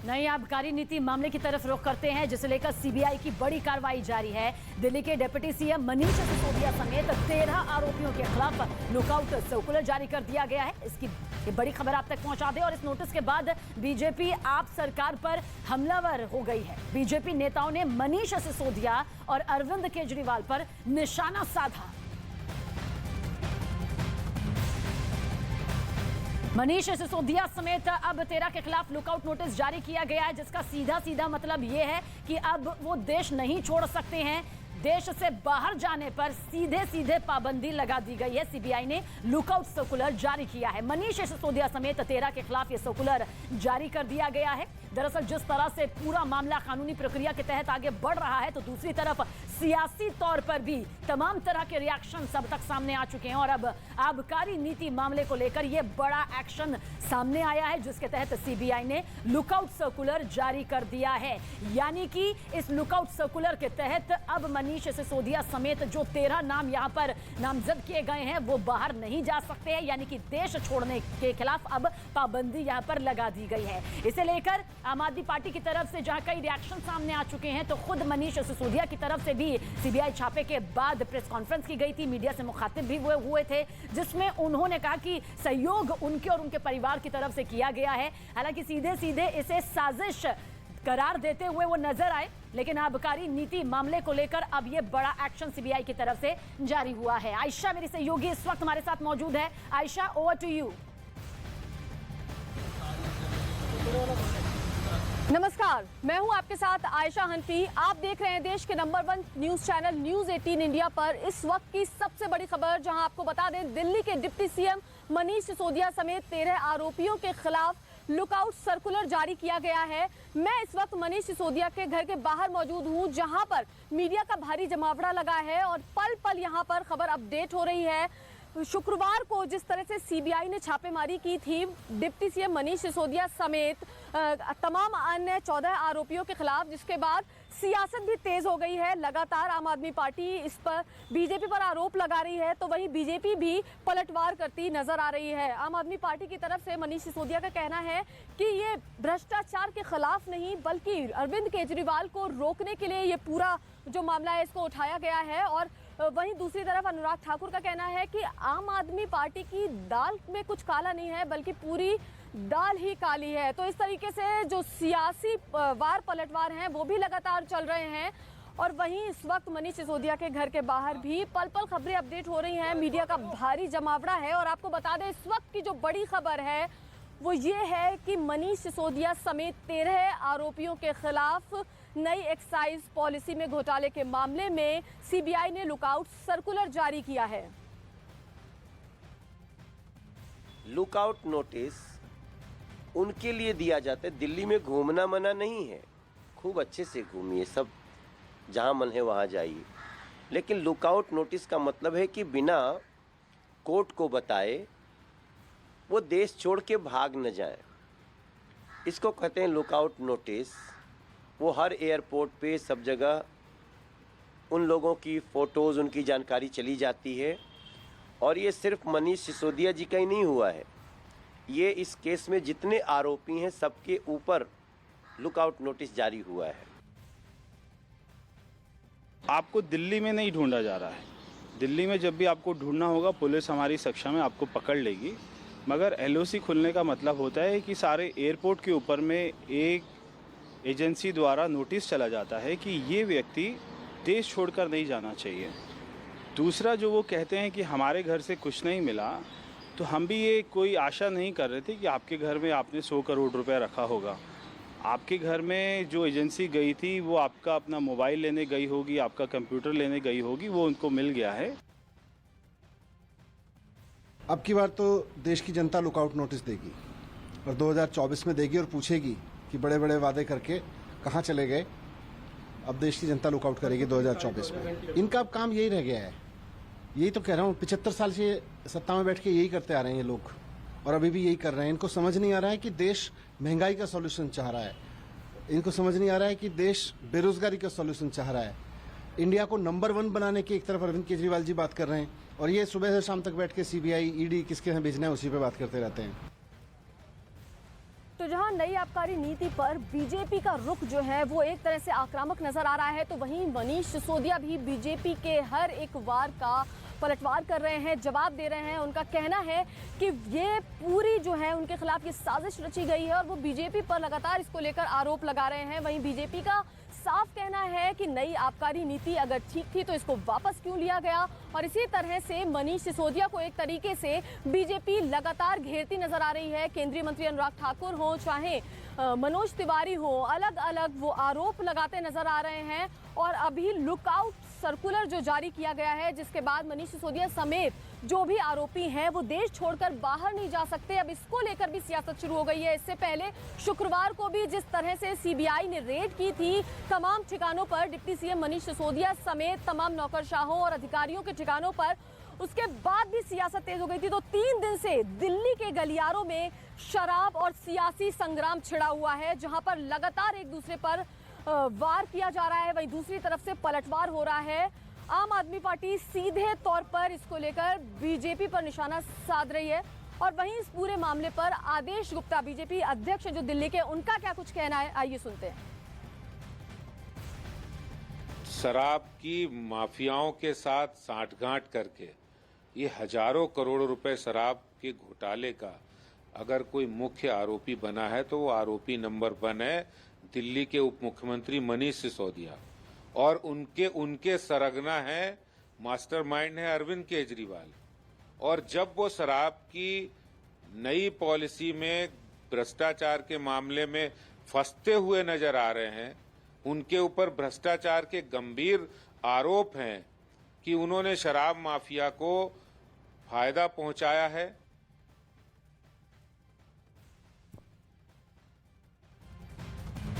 नई आबकारी नीति मामले की तरफ रुख करते हैं, जिसे लेकर सीबीआई की बड़ी कार्रवाई जारी है। दिल्ली के डिप्टी सीएम मनीष सिसोदिया समेत 13 आरोपियों के खिलाफ लुकआउट सर्कुलर जारी कर दिया गया है। इसकी ये बड़ी खबर आप तक पहुंचा दे। और इस नोटिस के बाद बीजेपी आप सरकार पर हमलावर हो गई है। बीजेपी नेताओं ने मनीष सिसोदिया और अरविंद केजरीवाल पर निशाना साधा। मनीष सिसोदिया समेत अब 13 के खिलाफ लुकआउट नोटिस जारी किया गया है, जिसका सीधा सीधा मतलब यह है कि अब वो देश नहीं छोड़ सकते हैं। देश से बाहर जाने पर सीधे सीधे पाबंदी लगा दी गई है। सीबीआई ने लुकआउट सर्कुलर जारी किया है। मनीष सिसोदिया समेत 13 के खिलाफ यह सर्कुलर जारी कर दिया गया है। दरअसल जिस तरह से पूरा मामला कानूनी प्रक्रिया के तहत आगे बढ़ रहा है, तो दूसरी तरफ सियासी तौर पर भी तमाम तरह के रिएक्शन सब तक सामने आ चुके हैं। और अब आबकारी नीति मामले को लेकर यह बड़ा एक्शन सामने आया है, जिसके तहत सीबीआई ने लुकआउट सर्कुलर जारी कर दिया है। यानी कि इस लुकआउट सर्कुलर के तहत अब मनीष सिसोदिया समेत जो 13 नाम यहां पर नामजद किए गए हैं, वो बाहर नहीं जा सकते हैं। यानी कि देश छोड़ने के खिलाफ अब पाबंदी यहां पर लगा दी गई है। इसे लेकर आम आदमी पार्टी की तरफ से जहां कई रिएक्शन सामने आ चुके हैं, तो खुद मनीष सिसोदिया की तरफ से भी सीबीआई छापे के बाद प्रेस कॉन्फ्रेंस की गई थी। मीडिया से मुखातिब भी हुए थे, जिसमें उन्होंने कहा कि सहयोग उनके और उनके परिवार की तरफ से किया गया है। हालांकि सीधे सीधे इसे साजिश करार देते हुए वो नजर आए, लेकिन आबकारी नीति मामले को लेकर अब ये बड़ा एक्शन सीबीआई की तरफ से जारी हुआ है। आयशा मेरी सहयोगी इस वक्त हमारे साथ मौजूद है। Ayesha, over to you. नमस्कार, मैं हूं आपके साथ आयशा हनफी। आप देख रहे हैं देश के number 1 news channel news 18 India पर इस वक्त की सबसे बड़ी खबर, जहां आपको बता दें दिल्ली के डिप्टी सीएम मनीष सिसोदिया समेत 13 आरोपियों के खिलाफ लुकआउट सर्कुलर जारी किया गया है। मैं इस वक्त मनीष सिसोदिया के घर के बाहर मौजूद हूं, जहां पर मीडिया का भारी जमावड़ा लगा है और पल पल यहां पर खबर अपडेट हो रही है। शुक्रवार को जिस तरह से सीबीआई ने छापेमारी की थी डिप्टी सीएम मनीष सिसोदिया समेत तमाम अन्य 14 आरोपियों के खिलाफ, जिसके बाद सियासत भी तेज हो गई है। लगातार आम आदमी पार्टी इस पर बीजेपी पर आरोप लगा रही है, तो वहीं बीजेपी भी पलटवार करती नजर आ रही है। आम आदमी पार्टी की तरफ से मनीष सिसोदिया का कहना है कि ये भ्रष्टाचार के खिलाफ नहीं, बल्कि अरविंद केजरीवाल को रोकने के लिए ये पूरा जो मामला है इसको उठाया गया है। और वहीं दूसरी तरफ अनुराग ठाकुर का कहना है कि आम आदमी पार्टी की दाल में कुछ काला नहीं है, बल्कि पूरी दाल ही काली है। तो इस तरीके से जो सियासी वार पलटवार हैं वो भी लगातार चल रहे हैं। और वहीं इस वक्त मनीष सिसोदिया के घर के बाहर भी पल पल खबरें अपडेट हो रही हैं। मीडिया का भारी जमावड़ा है। और आपको बता दें इस वक्त की जो बड़ी खबर है वो ये है कि मनीष सिसोदिया समेत 13 आरोपियों के खिलाफ नई एक्साइज पॉलिसी में घोटाले के मामले में सीबीआई ने लुकआउट सर्कुलर जारी किया है। लुकआउट नोटिस उनके लिए दिया जाता है, दिल्ली में घूमना मना नहीं है, खूब अच्छे से घूमिए, सब जहां मन है वहां जाइए। लेकिन लुकआउट नोटिस का मतलब है कि बिना कोर्ट को बताए वो देश छोड़ के भाग न जाए। इसको कहते हैं लुकआउट नोटिस। वो हर एयरपोर्ट पे सब जगह उन लोगों की फ़ोटोज़, उनकी जानकारी चली जाती है। और ये सिर्फ मनीष सिसोदिया जी का ही नहीं हुआ है, ये इस केस में जितने आरोपी हैं सबके ऊपर लुकआउट नोटिस जारी हुआ है। आपको दिल्ली में नहीं ढूंढा जा रहा है। दिल्ली में जब भी आपको ढूंढना होगा पुलिस हमारी कक्षा में आपको पकड़ लेगी, मगर एलओसी खुलने का मतलब होता है कि सारे एयरपोर्ट के ऊपर में एक एजेंसी द्वारा नोटिस चला जाता है कि ये व्यक्ति देश छोड़कर नहीं जाना चाहिए। दूसरा, जो वो कहते हैं कि हमारे घर से कुछ नहीं मिला, तो हम भी ये कोई आशा नहीं कर रहे थे कि आपके घर में आपने 100 करोड़ रुपया रखा होगा। आपके घर में जो एजेंसी गई थी वो आपका अपना मोबाइल लेने गई होगी, आपका कंप्यूटर लेने गई होगी, वो उनको मिल गया है। अब की बार तो देश की जनता लुकआउट नोटिस देगी और 2024 में देगी और पूछेगी कि बड़े बड़े वादे करके कहाँ चले गए। अब देश की जनता लुकआउट करेगी 2024 में। इनका अब काम यही रह गया है, यही तो कह रहा हूँ। 75 साल से सत्ता में बैठ के यही करते आ रहे हैं ये लोग, और अभी भी यही कर रहे हैं। इनको समझ नहीं आ रहा है कि देश महंगाई का सॉल्यूशन चाह रहा है, इनको समझ नहीं आ रहा है कि देश बेरोजगारी का सॉल्यूशन चाह रहा है। इंडिया को नंबर 1 बनाने की एक तरफ अरविंद केजरीवाल जी बात कर रहे हैं, और ये सुबह से शाम तक बैठ के सीबीआई, ईडी किसके यहाँ भेजना है उसी पे बात करते रहते हैं। तो जहां नई आबकारी नीति पर बीजेपी का रुख जो है वो एक तरह से आक्रामक नजर आ रहा है, तो वहीं मनीष सिसोदिया भी बीजेपी के हर एक वार का पलटवार कर रहे हैं, जवाब दे रहे हैं। उनका कहना है कि ये पूरी जो है उनके खिलाफ ये साजिश रची गई है और वो बीजेपी पर लगातार इसको लेकर आरोप लगा रहे हैं। वहीं बीजेपी का साफ कहना है कि नई आबकारी नीति अगर ठीक थी तो इसको वापस क्यों लिया गया। और इसी तरह से मनीष सिसोदिया को एक तरीके से बीजेपी लगातार घेरती नजर आ रही है। केंद्रीय मंत्री अनुराग ठाकुर हो चाहे मनोज तिवारी हो, अलग अलग वो आरोप लगाते नजर आ रहे हैं। और अभी लुकआउट सर्कुलर जो जारी किया गया है, जिसके बाद मनीष सिसोदिया समेत जो भी आरोपी हैं वो देश छोड़कर बाहर नहीं जा सकते। अब इसको लेकर भी सियासत शुरू हो गई है। इससे पहले शुक्रवार को भी जिस तरह से सीबीआई ने रेड की थी तमाम ठिकानों पर, डिप्टी सीएम मनीष सिसोदिया समेत तमाम नौकरशाहों और अधिकारियों के ठिकानों पर, उसके बाद भी सियासत तेज हो गई थी। तो 3 दिन से दिल्ली के गलियारों में शराब और सियासी संग्राम छिड़ा हुआ है, जहां पर लगातार एक दूसरे पर वार किया जा रहा है, वहीं दूसरी तरफ से पलटवार हो रहा है। आम आदमी पार्टी सीधे तौर पर इसको लेकर बीजेपी पर निशाना साध रही है। और वहीं इस पूरे मामले पर आदेश गुप्ता, बीजेपी अध्यक्ष जो दिल्ली के, उनका क्या कुछ कहना है, आइए सुनते हैं। शराब की माफियाओं के साथ साठगांठ करके ये हजारों करोड़ रुपए शराब के घोटाले का अगर कोई मुख्य आरोपी बना है तो वो आरोपी नंबर 1 है दिल्ली के उप मुख्यमंत्री मनीष सिसोदिया, और उनके सरगना है, मास्टरमाइंड है अरविंद केजरीवाल। और जब वो शराब की नई पॉलिसी में भ्रष्टाचार के मामले में फंसते हुए नजर आ रहे हैं, उनके ऊपर भ्रष्टाचार के गंभीर आरोप हैं कि उन्होंने शराब माफिया को फायदा पहुंचाया है।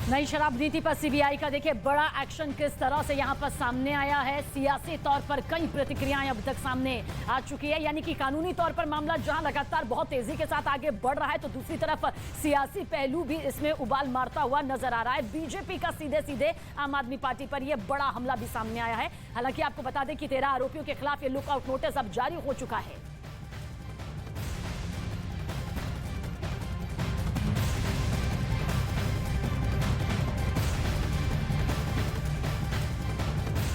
नई शराब नीति पर सीबीआई का देखिए बड़ा एक्शन किस तरह से यहां पर सामने आया है। सियासी तौर पर कई प्रतिक्रियाएं अब तक सामने आ चुकी है, यानी कि कानूनी तौर पर मामला जहां लगातार बहुत तेजी के साथ आगे बढ़ रहा है, तो दूसरी तरफ सियासी पहलू भी इसमें उबाल मारता हुआ नजर आ रहा है। बीजेपी का सीधे सीधे आम आदमी पार्टी पर यह बड़ा हमला भी सामने आया है। हालांकि आपको बता दें कि 13 आरोपियों के खिलाफ ये लुकआउट नोटिस अब जारी हो चुका है।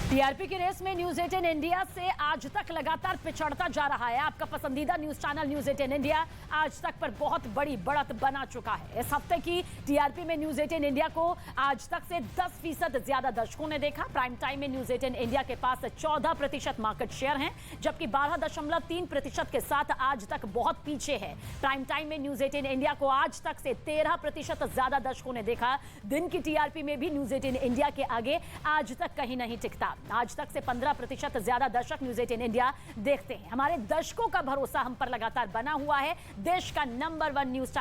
टीआरपी की रेस में न्यूज 18 इंडिया से आज तक लगातार पिछड़ता जा रहा है। आपका पसंदीदा न्यूज चैनल न्यूज 18 इंडिया आज तक पर बहुत बड़ी बढ़त बना चुका है। इस हफ्ते की टीआरपी में न्यूज 18 इंडिया को आज तक से 10% ज्यादा दर्शकों ने देखा। प्राइम टाइम में न्यूज 18 इंडिया के पास 14% मार्केट शेयर है, जबकि 12.3% के साथ आज तक बहुत पीछे है। प्राइम टाइम में न्यूज 18 इंडिया को आज तक से 13% ज्यादा दर्शकों ने देखा। दिन की टीआरपी में भी न्यूज 18 इंडिया के आगे आज तक कहीं नहीं टिकता। आज तक से 15% ज्यादा दर्शक न्यूज 18 इंडिया देखते हैं। हमारे दर्शकों का भरोसा हम पर लगातार बना हुआ है। देश का नंबर 1 न्यूज